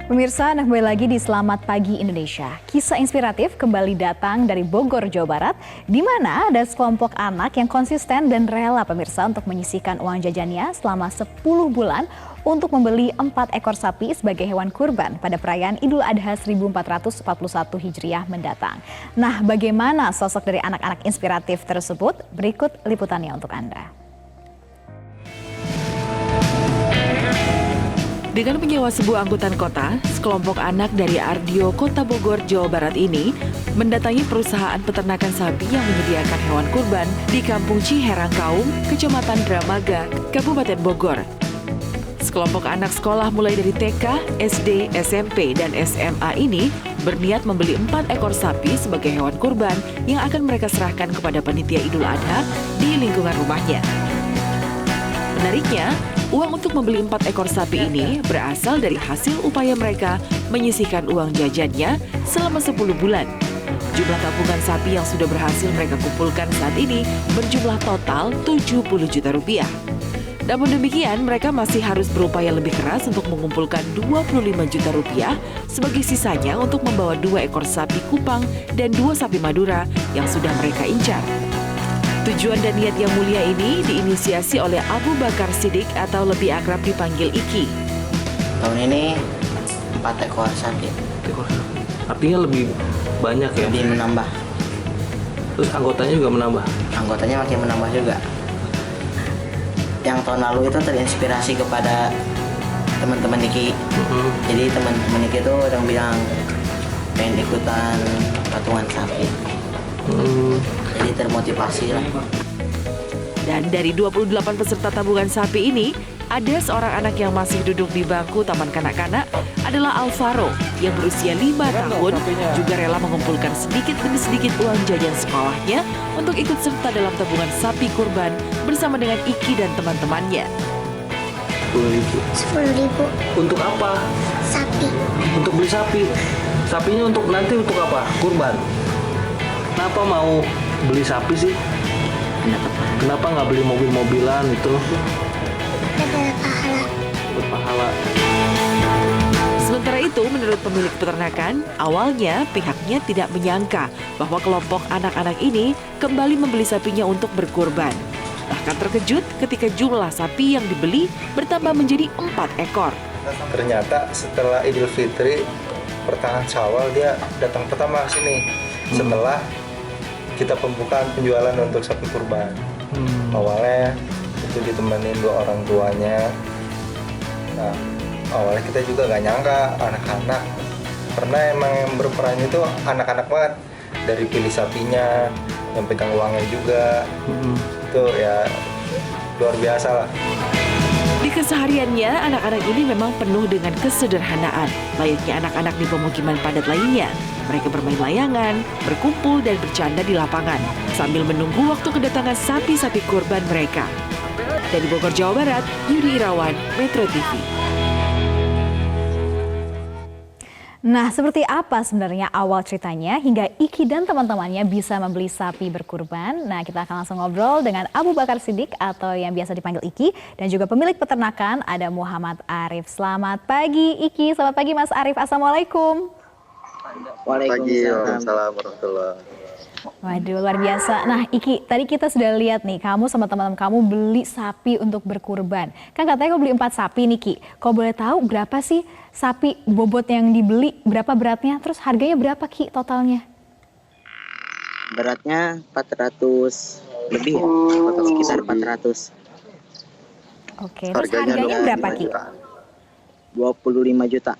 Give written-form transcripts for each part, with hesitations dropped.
Pemirsa, kembali lagi di Selamat Pagi Indonesia. Kisah inspiratif kembali datang dari Bogor, Jawa Barat, di mana ada sekelompok anak yang konsisten dan rela pemirsa untuk menyisihkan uang jajannya selama 10 bulan untuk membeli 4 ekor sapi sebagai hewan kurban pada perayaan Idul Adha 1441 Hijriah mendatang. Nah, bagaimana sosok dari anak-anak inspiratif tersebut? Berikut liputannya untuk Anda. Dengan menyewa sebuah angkutan kota, sekelompok anak dari Ardio, Kota Bogor, Jawa Barat ini mendatangi perusahaan peternakan sapi yang menyediakan hewan kurban di Kampung Ciherangkaum, Kecamatan Dramaga, Kabupaten Bogor. Sekelompok anak sekolah mulai dari TK, SD, SMP, dan SMA ini berniat membeli 4 ekor sapi sebagai hewan kurban yang akan mereka serahkan kepada panitia Idul Adha di lingkungan rumahnya. Menariknya, uang untuk membeli 4 ekor sapi ini berasal dari hasil upaya mereka menyisihkan uang jajannya selama 10 bulan. Jumlah tabungan sapi yang sudah berhasil mereka kumpulkan saat ini berjumlah total 70 juta rupiah. Namun demikian, mereka masih harus berupaya lebih keras untuk mengumpulkan 25 juta rupiah sebagai sisanya untuk membawa 2 ekor sapi Kupang dan 2 sapi Madura yang sudah mereka incar. Tujuan dan niat yang mulia ini diinisiasi oleh Abu Bakar Siddiq atau lebih akrab dipanggil Iki. Tahun ini 4 ekor sapi. Artinya lebih banyak ya? Lebih menambah. Terus anggotanya juga menambah? Anggotanya makin menambah juga. Yang tahun lalu itu terinspirasi kepada teman-teman Iki. Jadi teman-teman Iki itu yang bilang pengen ikutan patungan sapi. Jadi termotivasi lah. Dan dari 28 peserta tabungan sapi ini, ada seorang anak yang masih duduk di bangku taman kanak-kanak adalah Alvaro yang berusia 5 tahun juga rela mengumpulkan sedikit demi sedikit uang jajan sekolahnya untuk ikut serta dalam tabungan sapi kurban bersama dengan Iki dan teman-temannya. 10.000. Untuk apa? Sapi. Untuk beli sapi. Sapinya untuk nanti untuk apa? Kurban. Kenapa mau beli sapi sih? Kenapa nggak beli mobil-mobilan itu? Dapat pahala. Berpahala. Sementara itu, menurut pemilik peternakan, awalnya pihaknya tidak menyangka bahwa kelompok anak-anak ini kembali membeli sapinya untuk berkurban. Bahkan terkejut ketika jumlah sapi yang dibeli bertambah menjadi 4 ekor. Ternyata setelah Idul Fitri, pertengahan Syawal dia datang pertama ke sini. Setelah kita pembukaan penjualan untuk sapi kurban. Awalnya itu ditemenin 2 orang tuanya. Nah, awalnya kita juga nggak nyangka anak-anak, karena emang yang berperan itu anak-anak banget. Dari pilih sapinya, yang pegang uangnya juga, itu ya luar biasa lah. Di kesehariannya, anak-anak ini memang penuh dengan kesederhanaan, layaknya anak-anak di pemukiman padat lainnya. Mereka bermain layangan, berkumpul dan bercanda di lapangan, sambil menunggu waktu kedatangan sapi-sapi kurban mereka. Dari Bogor, Jawa Barat, Yudi Irawan, Metro TV. Nah, seperti apa sebenarnya awal ceritanya hingga Iki dan teman-temannya bisa membeli sapi berkurban? Nah, kita akan langsung ngobrol dengan Abu Bakar Siddiq atau yang biasa dipanggil Iki dan juga pemilik peternakan ada Muhammad Arif. Selamat pagi Iki, selamat pagi Mas Arif. Assalamualaikum. Waalaikumsalam warahmatullahi. Waduh, luar biasa. Nah, Iki, tadi kita sudah lihat nih, kamu sama teman-teman kamu beli sapi untuk berkurban. Kan katanya kamu beli 4 sapi nih, Ki. Kau boleh tahu berapa sih sapi bobot yang dibeli, berapa beratnya, terus harganya berapa, Ki, totalnya? Beratnya 400 lebih ya, sekitar 400. Oke, terus harganya berapa, Ki? 25 juta.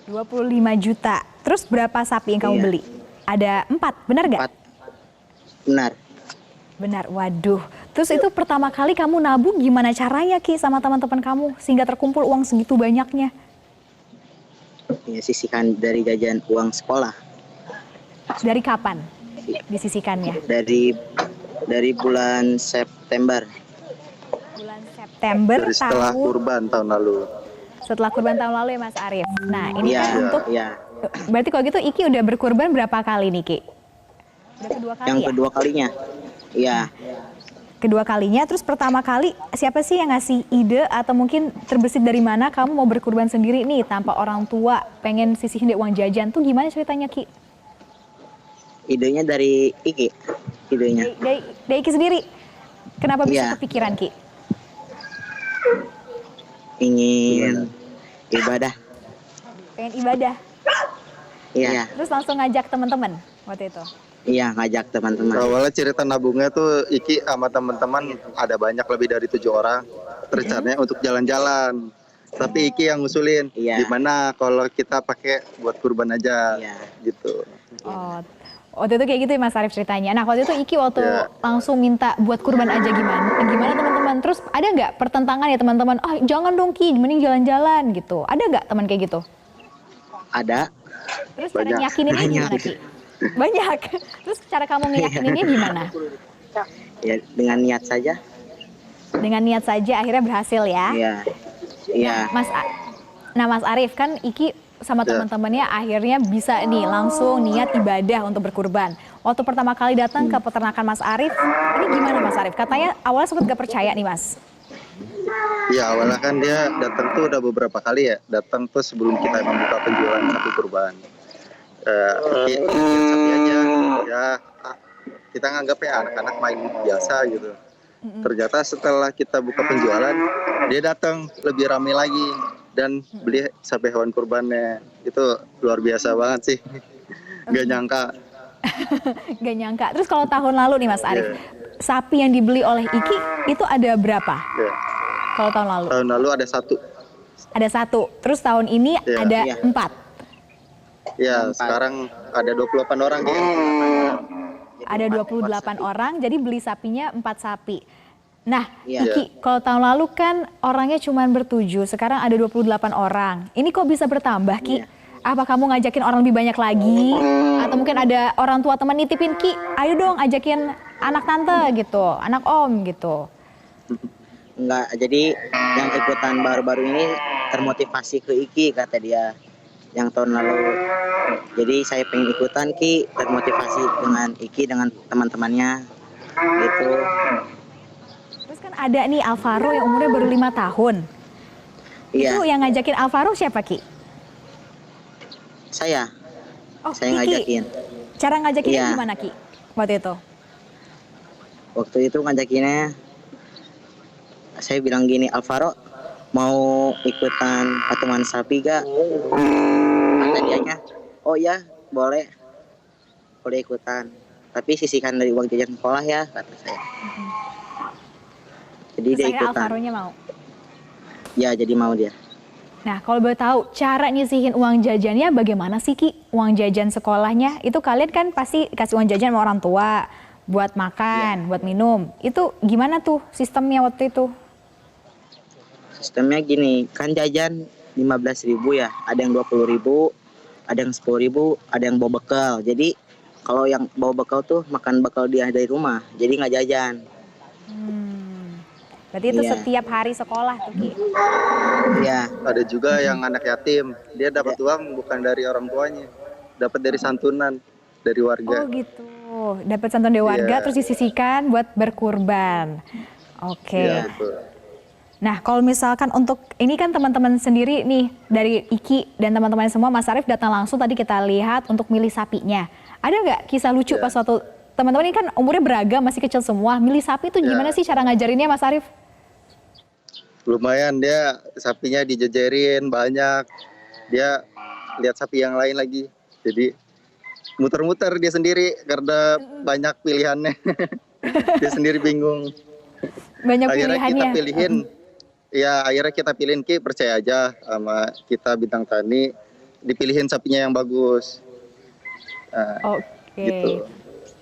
25 juta. Terus berapa sapi yang kamu beli? Ada 4, benar nggak? 4. Benar. Benar, waduh. Terus itu pertama kali kamu nabung gimana caranya, Ki, sama teman-teman kamu sehingga terkumpul uang segitu banyaknya? Ya, sisihkan dari jajan uang sekolah. Dari kapan disisihkannya? Dari bulan September. Bulan September Dari setelah tahun kurban tahun lalu. Setelah kurban tahun lalu ya Mas Arif. Nah ini Iya, kan untuk, iya. berarti kalau gitu Iki udah berkurban berapa kali nih, Ki? Udah kedua kali Yang ya? kedua kalinya. Iya. kedua kalinya. Terus pertama kali siapa sih yang ngasih ide atau mungkin terbesit dari mana kamu mau berkurban sendiri nih tanpa orang tua, pengen sisihin deh uang jajan tuh gimana ceritanya Ki? Idenya dari Iki. Idenya. Dari Ki sendiri. Kenapa bisa Iya. kepikiran Ki? Ingin ibadah. Pengen ibadah. Iya. Terus langsung ngajak teman-teman waktu itu. Iya, ngajak teman-teman. Awalnya cerita nabungnya tuh Iki sama teman-teman ada banyak lebih dari 7 orang. Rencananya untuk jalan-jalan. Tapi Iki yang ngusulin, Iya. gimana kalau kita pakai buat kurban aja, Iya. gitu. Oh, waktu itu kayak gitu ya Mas Arief ceritanya. Nah waktu itu Iki waktu Ya. langsung minta buat kurban aja gimana? Gimana teman-teman? Terus ada nggak pertentangan ya teman-teman? Ah jangan dong Ki, mending jalan-jalan gitu. Ada nggak teman kayak gitu? Ada. Terus cara Banyak. nyakininnya gimana Banyak. Ki? Banyak. Terus cara kamu ngeyakininnya gimana? Ya, dengan niat saja. Dengan niat saja akhirnya berhasil ya? Iya. Iya. Nah Mas Arief kan Iki sama Ya. teman-temannya akhirnya bisa nih langsung niat ibadah untuk berkurban. Waktu pertama kali datang ke peternakan Mas Arief, ini gimana Mas Arief? Katanya awalnya sempat gak percaya nih Mas. Ya awalnya kan dia datang tuh udah beberapa kali ya. Datang tuh sebelum kita membuka penjualan sapi kurban. Lihat sapi aja, ya kita nganggapnya anak-anak main biasa gitu. Ternyata setelah kita buka penjualan, dia datang lebih ramai lagi dan beli sampai hewan kurbannya. Itu luar biasa banget sih. Gak nyangka. Gak nyangka. Terus kalau tahun lalu nih Mas Arief, Iya. sapi yang dibeli oleh Iki itu ada berapa? Ya. Kalau tahun lalu? Tahun lalu ada 1. Ada 1. Terus tahun ini Iya. ada Iya. 4. Ya sekarang ada 28 orang ya. Ada 28 orang, jadi beli sapinya 4 sapi. Nah, Iya. Iki, kalau tahun lalu kan orangnya cuma ber-7, sekarang ada 28 orang. Ini kok bisa bertambah, Ki? Iya. Apa kamu ngajakin orang lebih banyak lagi? Atau mungkin ada orang tua teman nitipin, Ki, ayo dong ajakin anak tante gitu, anak om gitu. Enggak, jadi yang ikutan baru-baru ini termotivasi ke Iki kata dia yang tahun lalu. Jadi saya pengen ikutan Ki, termotivasi dengan Iki dengan teman-temannya gitu. Terus kan ada nih Alvaro yang umurnya baru 5 tahun. Iya, Itu yang ngajakin Alvaro siapa, Ki? saya Iki. ngajakin. Cara ngajakinnya Iya. gimana, Ki? Waktu itu? Waktu itu ngajakinnya saya bilang gini, Alvaro mau ikutan patungan sapi gak? Kata dianya, oh ya boleh ikutan. Tapi sisihkan dari uang jajan sekolah ya, kata saya. Jadi Terus dia akhirnya ikutan. Alvaronya mau. Ya jadi mau dia. Nah, kalau boleh tahu, cara nyisihin uang jajannya bagaimana sih, Ki? Uang jajan sekolahnya, itu kalian kan pasti kasih uang jajan sama orang tua, buat makan, buat minum. Itu gimana tuh sistemnya waktu itu? Sistemnya gini, kan jajan 15.000 ya, ada yang 20.000, ada yang 10.000, ada yang bawa bekal. Jadi kalau yang bawa bekal tuh makan bekal dia dari rumah, jadi nggak jajan. Berarti itu Iya. setiap hari sekolah tuh, Ki? Ya, Ada juga yang anak yatim, dia dapat uang bukan dari orang tuanya, dapat dari santunan dari warga. Oh gitu, dapat santunan dari warga, Iya. terus disisihkan buat berkurban. Oke. Iya, betul. Nah, kalau misalkan untuk ini kan teman-teman sendiri nih dari Iki dan teman-teman semua, Mas Arief datang langsung tadi kita lihat untuk milih sapinya. Ada nggak kisah lucu pas waktu teman-teman ini kan umurnya beragam, masih kecil semua, milih sapi itu gimana sih cara ngajarinnya, Mas Arief? Lumayan dia sapinya dijejerin banyak, dia lihat sapi yang lain lagi, jadi muter-muter dia sendiri karena banyak pilihannya. Dia sendiri bingung. Banyak Akhirnya kita pilihannya. pilihin, ya akhirnya kita pilihin, Ki percaya aja sama kita Bintang Tani, dipilihin sapinya yang bagus. Nah, Oke. gitu.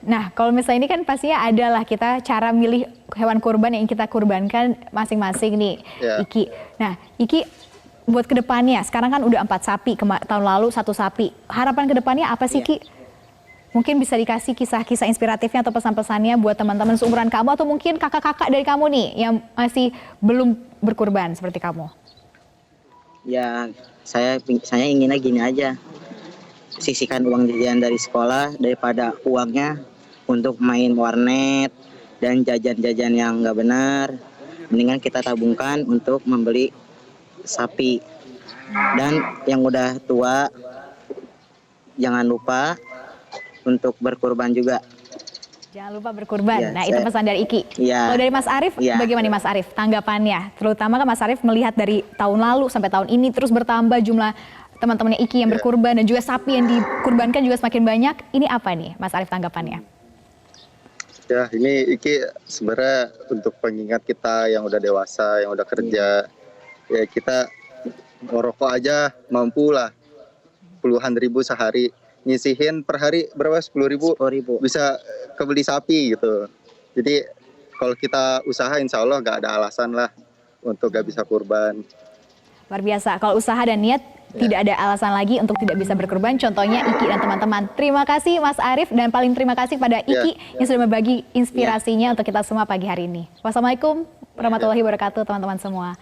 Nah, kalau misalnya ini kan pastinya ada lah kita cara milih hewan kurban yang kita kurbankan masing-masing nih, Ya. Iki. Nah, Iki buat kedepannya, sekarang kan udah 4 sapi, tahun lalu 1 sapi. Harapan kedepannya apa sih, Ki? Mungkin bisa dikasih kisah-kisah inspiratifnya atau pesan-pesannya buat teman-teman seumuran kamu atau mungkin kakak-kakak dari kamu nih yang masih belum berkurban seperti kamu. ya saya inginnya gini aja. Sisihkan uang jajan dari sekolah daripada uangnya untuk main warnet dan jajan-jajan yang nggak benar, mendingan kita tabungkan untuk membeli sapi. Dan yang udah tua, jangan lupa untuk berkurban juga. Jangan lupa berkurban. Iya, Nah, itu saya- pesan dari Iki. Iya. Kalau dari Mas Arief, Iya. bagaimana nih Mas Arief tanggapannya? Terutama kan Mas Arief melihat dari tahun lalu sampai tahun ini terus bertambah jumlah teman-temannya Iki yang berkurban dan juga sapi yang dikurbankan juga semakin banyak. Ini apa nih Mas Arief tanggapannya? Ya, ini Iki sebenarnya untuk pengingat kita yang udah dewasa, yang udah kerja. Ya, kita merokok aja mampu lah. Puluhan ribu sehari. Nyisihin per hari berapa? 10.000? 10.000. Bisa kebeli sapi gitu. Jadi kalau kita usaha insya Allah gak ada alasan lah untuk gak bisa kurban. Luar biasa. Kalau usaha dan niat tidak ada alasan lagi untuk tidak bisa berkurban. Contohnya Iki dan teman-teman. Terima kasih Mas Arief dan paling terima kasih pada Iki yang sudah berbagi inspirasinya untuk kita semua pagi hari ini. Wassalamualaikum warahmatullahi wabarakatuh teman-teman semua.